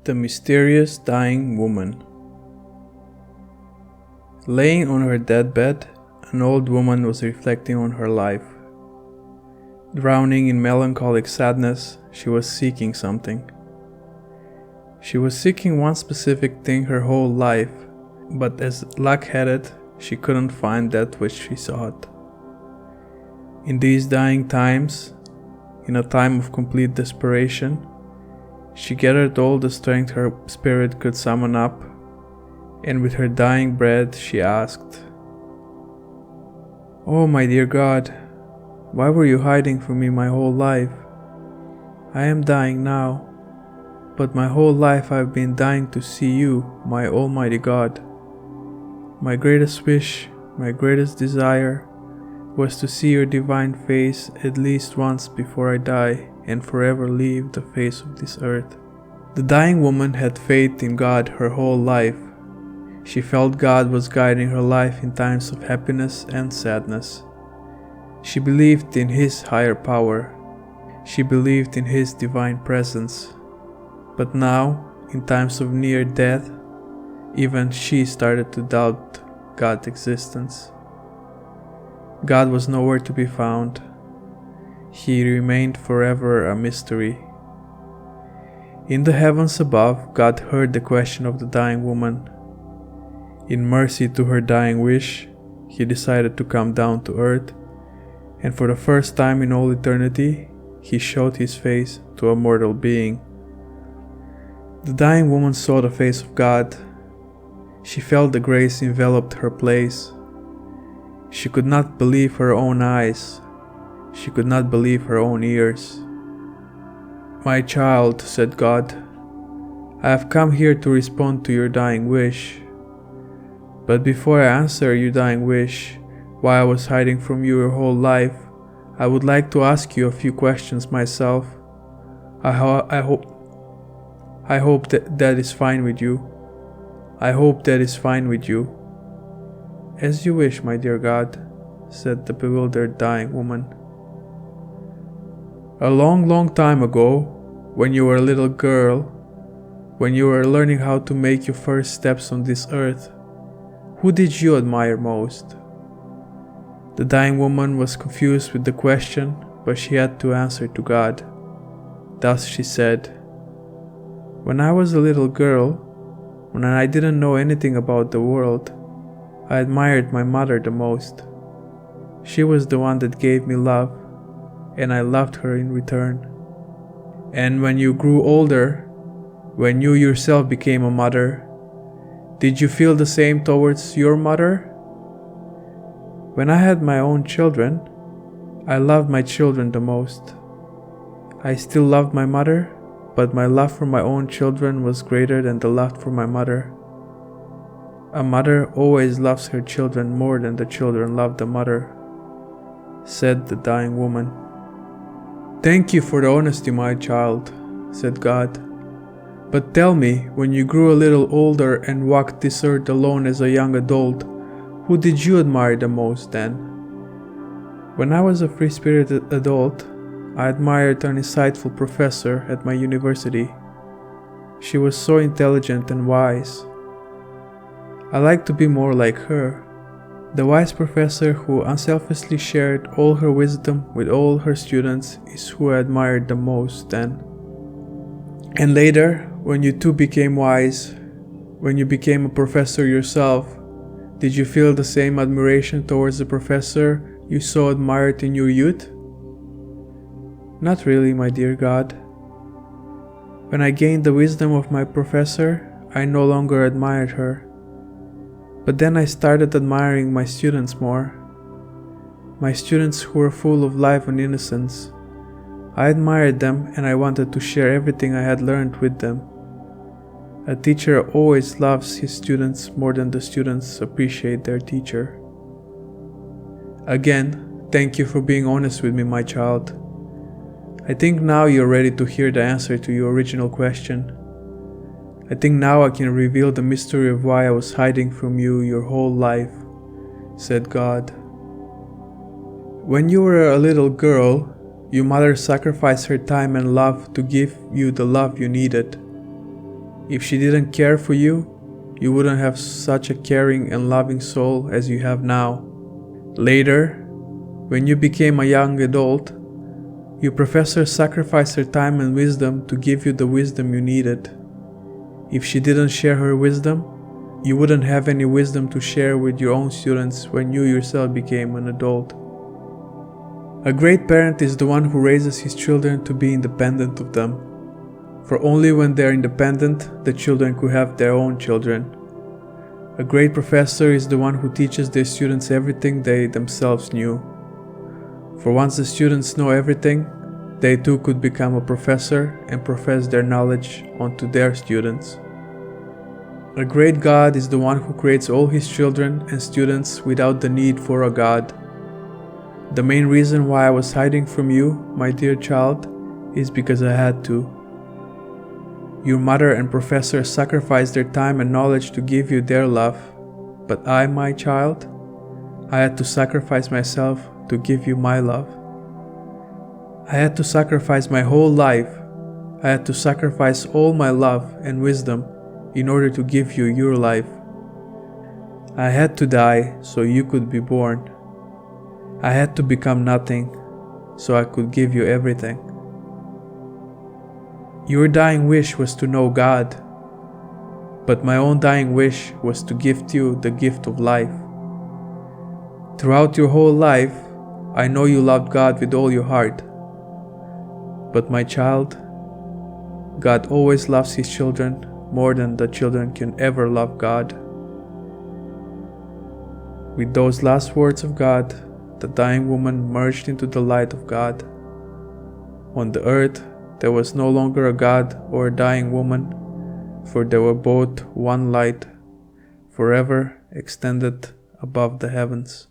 The mysterious dying woman. Laying on her deathbed, an old woman was reflecting on her life. Drowning in melancholic sadness, she was seeking something. She was seeking one specific thing her whole life, but as luck had it, she couldn't find that which she sought. In these dying times, in a time of complete desperation, she gathered all the strength her spirit could summon up, and with her dying breath she asked, "Oh, my dear God, why were you hiding from me my whole life? I am dying now, but my whole life I have been dying to see you, my Almighty God. My greatest wish, my greatest desire, was to see your divine face at least once before I die and forever leave the face of this earth." The dying woman had faith in God her whole life. She felt God was guiding her life in times of happiness and sadness. She believed in His higher power. She believed in His divine presence. But now, in times of near death, even she started to doubt God's existence. God was nowhere to be found. He remained forever a mystery. In the heavens above, God heard the question of the dying woman. In mercy to her dying wish, He decided to come down to earth, and for the first time in all eternity, He showed His face to a mortal being. The dying woman saw the face of God. She felt the grace enveloped her place. She could not believe her own eyes. She could not believe her own ears. "My child," said God, "I have come here to respond to your dying wish. But before I answer your dying wish, why I was hiding from you your whole life, I would like to ask you a few questions myself. I hope that is fine with you. I hope that is fine with you." "As you wish, my dear God," said the bewildered dying woman. "A long, long time ago, when you were a little girl, when you were learning how to make your first steps on this earth, who did you admire most?" The dying woman was confused with the question, but she had to answer to God. Thus she said, "When I was a little girl, when I didn't know anything about the world, I admired my mother the most. She was the one that gave me love, and I loved her in return. And when you grew older, when you yourself became a mother, did you feel the same towards your mother?" "When I had my own children, I loved my children the most. I still loved my mother, but my love for my own children was greater than the love for my mother. A mother always loves her children more than the children love the mother," said the dying woman. "Thank you for the honesty, my child," said God. "But tell me, when you grew a little older and walked this earth alone as a young adult, who did you admire the most then?" "When I was a free-spirited adult, I admired an insightful professor at my university. She was so intelligent and wise. I liked to be more like her. The wise professor who unselfishly shared all her wisdom with all her students is who I admired the most then. And later, when you too became wise, when you became a professor yourself, did you feel the same admiration towards the professor you so admired in your youth?" "Not really, my dear God. When I gained the wisdom of my professor, I no longer admired her. But then I started admiring my students more. My students who were full of life and innocence. I admired them and I wanted to share everything I had learned with them. A teacher always loves his students more than the students appreciate their teacher." "Again, thank you for being honest with me, my child. I think now you're ready to hear the answer to your original question. I think now I can reveal the mystery of why I was hiding from you your whole life," said God. "When you were a little girl, your mother sacrificed her time and love to give you the love you needed. If she didn't care for you, you wouldn't have such a caring and loving soul as you have now. Later, when you became a young adult, your professor sacrificed her time and wisdom to give you the wisdom you needed. If she didn't share her wisdom, you wouldn't have any wisdom to share with your own students when you yourself became an adult. A great parent is the one who raises his children to be independent of them, for only when they are independent, the children could have their own children. A great professor is the one who teaches their students everything they themselves knew. For once the students know everything, they too could become a professor and profess their knowledge onto their students. A great God is the one who creates all his children and students without the need for a God. The main reason why I was hiding from you, my dear child, is because I had to. Your mother and professor sacrificed their time and knowledge to give you their love, but I, my child, I had to sacrifice myself to give you my love. I had to sacrifice my whole life. I had to sacrifice all my love and wisdom in order to give you your life. I had to die so you could be born. I had to become nothing so I could give you everything. Your dying wish was to know God, but my own dying wish was to gift you the gift of life. Throughout your whole life, I know you loved God with all your heart. But my child, God always loves his children more than the children can ever love God. With those last words of God, the dying woman merged into the light of God. On the earth, there was no longer a God or a dying woman, for they were both one light, forever extended above the heavens.